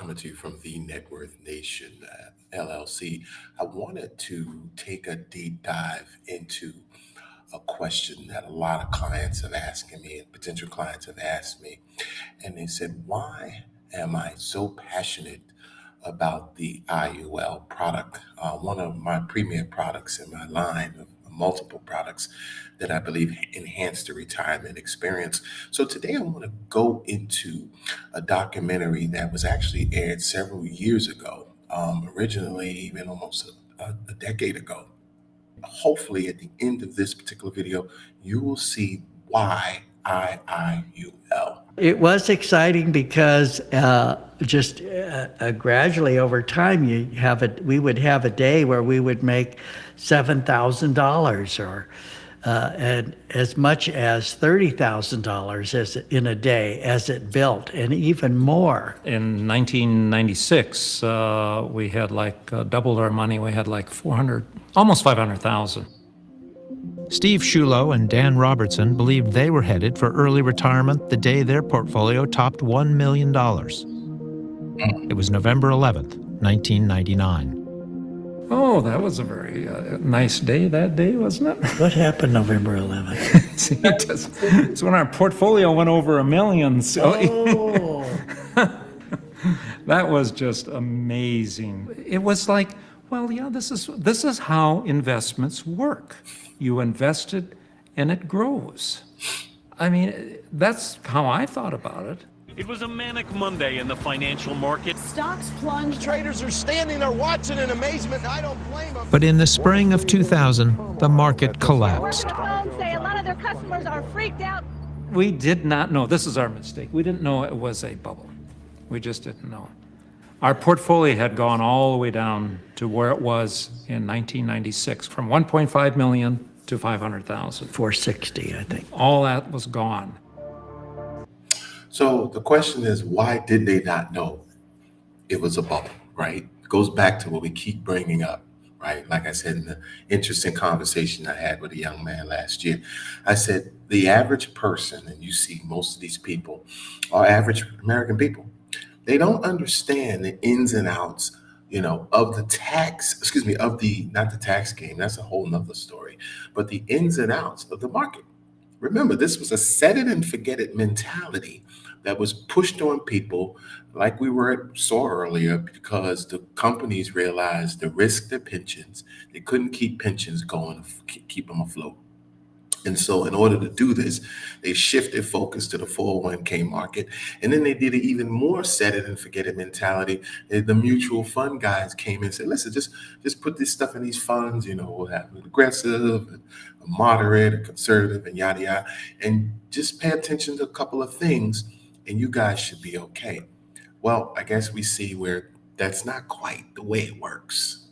coming to you from the Net Worth Nation, LLC. I wanted to take a deep dive into a question that a lot of clients have asked me and potential clients have asked me. And they said, why am I so passionate about the IUL product, one of my premier products in my line of multiple products that I believe enhance the retirement experience. So today I want to go into a documentary that was actually aired several years ago, originally even almost a decade ago. Hopefully at the end of this particular video, you will see why IIUL. It was exciting because gradually over time, we would have a day where we would make $7,000 or and as much as $30,000 as in a day as it built, and even more. In 1996, we had doubled our money. We had almost 500,000. Steve Shulo and Dan Robertson believed they were headed for early retirement the day their portfolio topped $1 million. It was November 11th, 1999. Oh, that was a very nice day that day, wasn't it? What happened November 11th? See, it's when our portfolio went over $1 million. So that was just amazing. It was like, well, yeah, this is how investments work. You invest it and it grows. I mean, that's how I thought about it. It was a manic Monday in the financial market. Stocks plunged. Traders are standing there watching in amazement, and I don't blame them. But in the spring of 2000, the market collapsed. Say a lot of their customers are freaked out. We did not know. This is our mistake. We didn't know it was a bubble. We just didn't know. Our portfolio had gone all the way down to where it was in 1996, from 1.5 million to 500,000. 460, I think. All that was gone. So the question is, why did they not know it was a bubble, right? It goes back to what we keep bringing up, right? Like I said in the interesting conversation I had with a young man last year, I said the average person, and you see most of these people are average American people. They don't understand the ins and outs, of the not the tax game. That's a whole nother story, but the ins and outs of the market. Remember, this was a set it and forget it mentality that was pushed on people, like we saw earlier, because the companies realized the risk to pensions. They couldn't keep pensions going, keep them afloat. And so in order to do this, they shifted focus to the 401k market. And then they did an even more set it and forget it mentality. The mutual fund guys came in and said, listen, just put this stuff in these funds, we'll have an aggressive, a moderate, a conservative, and yada, yada. And just pay attention to a couple of things and you guys should be okay. Well, I guess we see where that's not quite the way it works.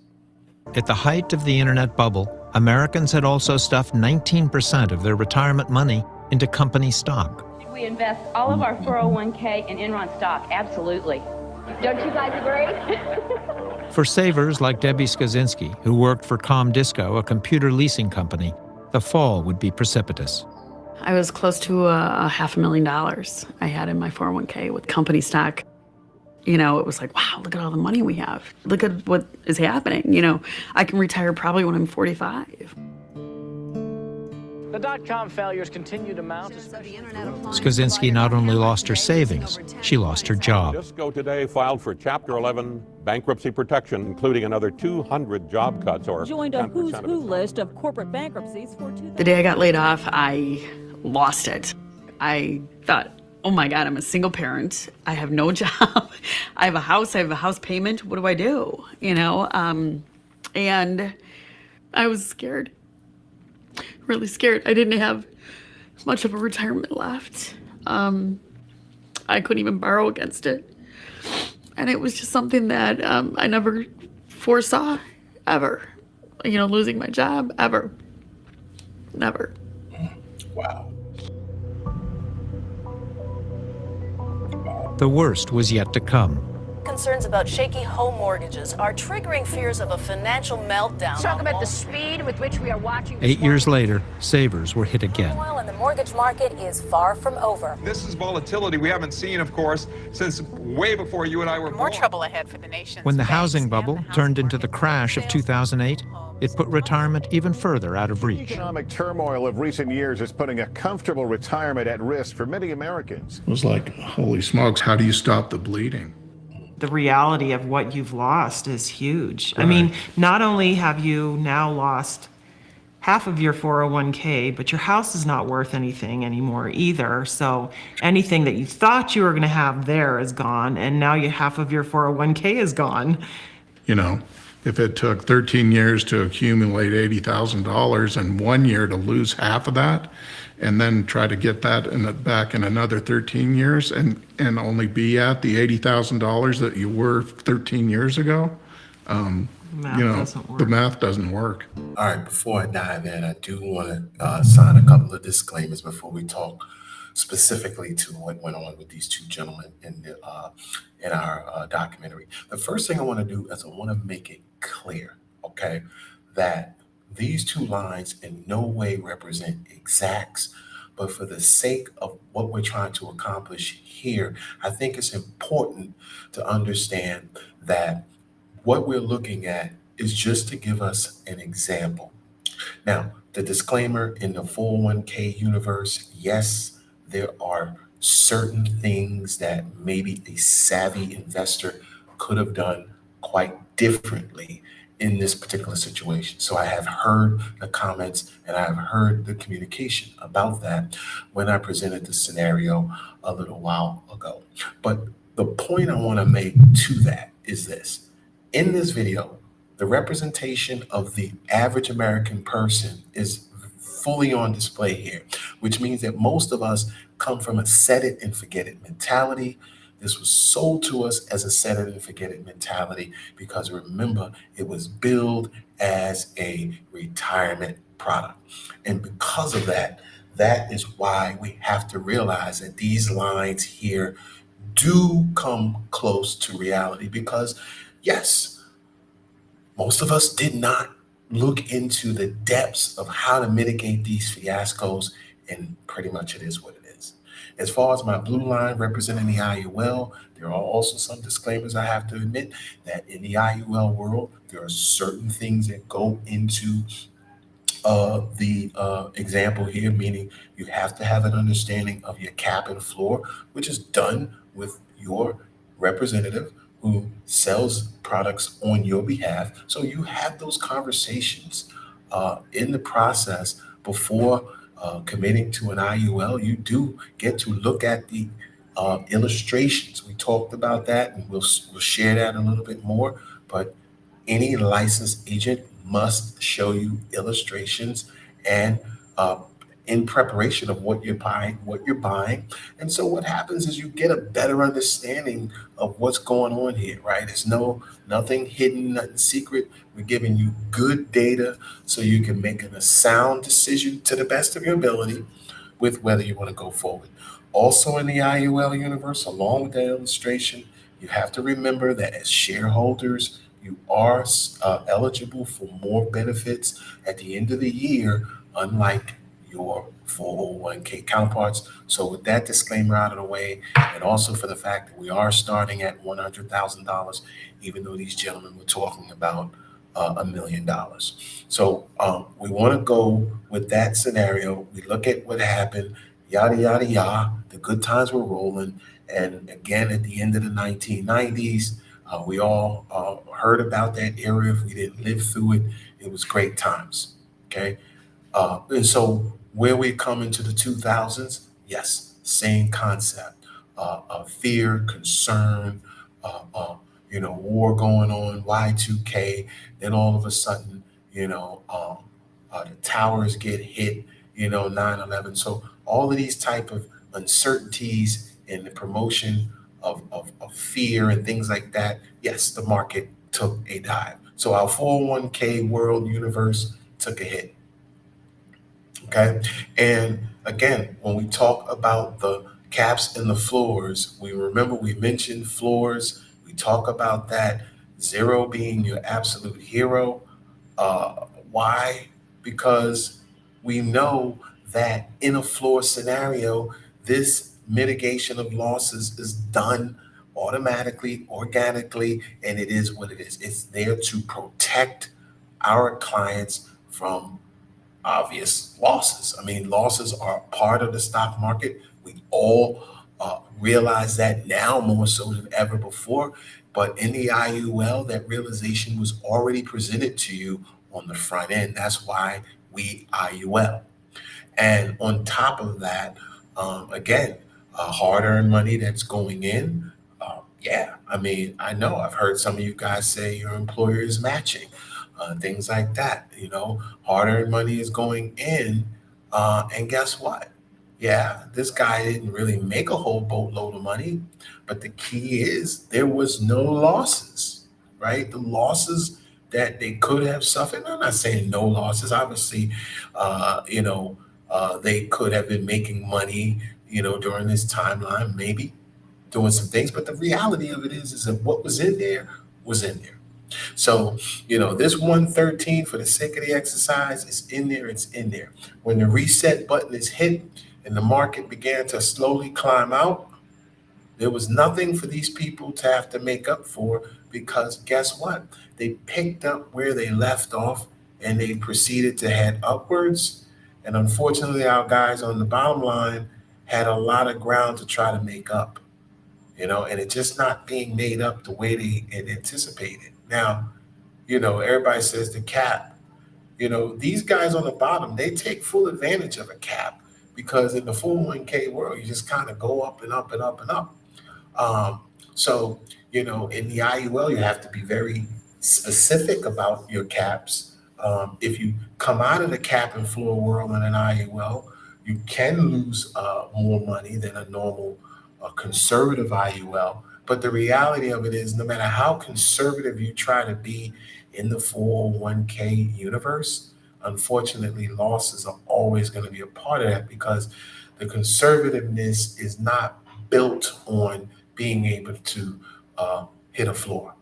At the height of the internet bubble, Americans had also stuffed 19% of their retirement money into company stock. We invest all of our 401k in Enron stock, absolutely. Don't you guys agree? For savers like Debbie Skaczynski, who worked for ComDisco, a computer leasing company, the fall would be precipitous. I was close to $500,000 I had in my 401k with company stock. It was like, wow, look at all the money we have. Look at what is happening. I can retire probably when I'm 45. The dot-com failures continue to mount. Skaczynski not only lost her savings, she lost her job. Disco today filed for Chapter 11 bankruptcy protection, including another 200 job cuts or joined a who's who list of corporate bankruptcies for 2000. The day I got laid off, I lost it. I thought, oh my God, I'm a single parent. I have no job. I have a house payment. What do I do? And I was scared, really scared. I didn't have much of a retirement left. I couldn't even borrow against it. And it was just something that I never foresaw, ever. Losing my job, ever. Never. Wow. The worst was yet to come. concerns about shaky home mortgages are triggering fears of a financial meltdown. Talk about the speed with which we are watching. 8 years later, savers were hit again. Turmoil in the mortgage market is far from over. This is volatility we haven't seen, of course, since way before you and I were More born. trouble ahead for the nation. When the housing bubble turned into the crash of 2008, it put retirement even further out of The reach. economic turmoil of recent years is putting a comfortable retirement at risk for many Americans. It was like, holy smokes, how do you stop the bleeding? The reality of what you've lost is huge. Right. I mean, not only have you now lost half of your 401k, but your house is not worth anything anymore either. So anything that you thought you were going to have there is gone, and now half of your 401k is gone. You know, if it took 13 years to accumulate $80,000 and 1 year to lose half of that, and then try to get that back in another 13 years and only be at the $80,000 that you were 13 years ago, the math doesn't work. All right, before I dive in, I do want to sign a couple of disclaimers before we talk specifically to what went on with these two gentlemen in our documentary. The first thing I want to do is I want to make it clear, okay, that these two lines in no way represent exacts, but for the sake of what we're trying to accomplish here, I think it's important to understand that what we're looking at is just to give us an example. Now, the disclaimer in the 401k universe, yes, there are certain things that maybe a savvy investor could have done quite differently in this particular situation. So I have heard the comments and I have heard the communication about that when I presented the scenario a little while ago. But the point I want to make to that is this. In this video, the representation of the average American person is fully on display here, which means that most of us come from a set it and forget it mentality. This was sold to us as a set it and forget it mentality because remember, it was billed as a retirement product. And because of that, that is why we have to realize that these lines here do come close to reality because, yes, most of us did not look into the depths of how to mitigate these fiascos, and pretty much it is what it is. As far as my blue line representing the IUL, there are also some disclaimers I have to admit that in the IUL world, there are certain things that go into the example here, meaning you have to have an understanding of your cap and floor, which is done with your representative who sells products on your behalf. So you have those conversations in the process before committing to an IUL. You do get to look at the illustrations. We talked about that, and we'll share that a little bit more. But any licensed agent must show you illustrations and in preparation of what you're buying. And so what happens is you get a better understanding of what's going on here, right? There's nothing hidden, nothing secret. We're giving you good data so you can make a sound decision to the best of your ability with whether you want to go forward. Also in the IUL universe, along with that illustration, you have to remember that as shareholders, you are eligible for more benefits at the end of the year, unlike your 401k counterparts. So with that disclaimer out of the way, and also for the fact that we are starting at $100,000, even though these gentlemen were talking about $1 million. So we want to go with that scenario. We look at what happened, yada, yada, yada. The good times were rolling. And again, at the end of the 1990s, we all heard about that era. If we didn't live through it, it was great times, okay? And so where we come into the 2000s, yes, same concept. Fear, concern, war going on, Y2K. Then all of a sudden, the towers get hit, 9/11. So all of these type of uncertainties in the promotion of fear and things like that, yes, the market took a dive. So our 401k world universe took a hit. Okay. And again, when we talk about the caps and the floors, we mentioned floors, We talk about that zero being your absolute hero. Why? Because we know that in a floor scenario, this mitigation of losses is done automatically, organically, and it is what it is. It's there to protect our clients from obvious losses. I mean, losses are part of the stock market. We all realize that now more so than ever before. But in the IUL, that realization was already presented to you on the front end. That's why we IUL. And on top of that, again, hard-earned money that's going in. Yeah, I mean, I know I've heard some of you guys say your employer is matching, things like that. You know, hard-earned money is going in, and guess what? Yeah, this guy didn't really make a whole boatload of money, but the key is there was no losses, right? The losses that they could have suffered. I'm not saying no losses. Obviously, they could have been making money, during this timeline, maybe doing some things. But the reality of it is that what was in there was in there. So, this 113 for the sake of the exercise is in there. It's in there. When the reset button is hit and the market began to slowly climb out, there was nothing for these people to have to make up for, because guess what? They picked up where they left off and they proceeded to head upwards. And unfortunately, our guys on the bottom line had a lot of ground to try to make up, and it's just not being made up the way they had anticipated. Now, everybody says the cap. These guys on the bottom, they take full advantage of a cap, because in the 401k world, you just kind of go up and up and up and up. So, in the IUL, you have to be very specific about your caps. If you come out of the cap and floor world in an IUL, you can lose more money than a normal conservative IUL. But the reality of it is, no matter how conservative you try to be in the 401k universe, unfortunately, losses are always going to be a part of that, because the conservativeness is not built on being able to hit a floor.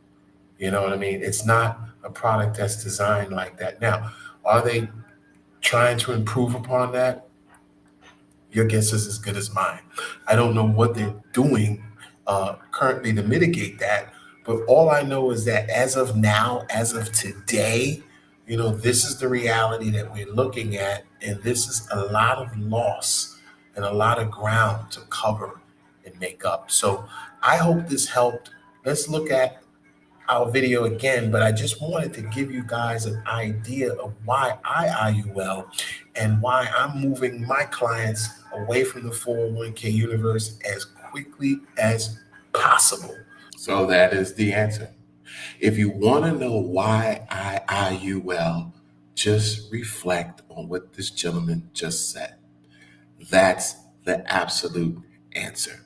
You know what I mean? It's not a product that's designed like that. Now, are they trying to improve upon that? Your guess is as good as mine. I don't know what they're doing currently to mitigate that, but all I know is that as of now, as of today, this is the reality that we're looking at, and this is a lot of loss and a lot of ground to cover and make up. So I hope this helped. Let's look at our video again, but I just wanted to give you guys an idea of why I IUL and why I'm moving my clients away from the 401k universe as quickly as possible. So that is the answer. If you want to know why I IUL, just reflect on what this gentleman just said. That's the absolute answer.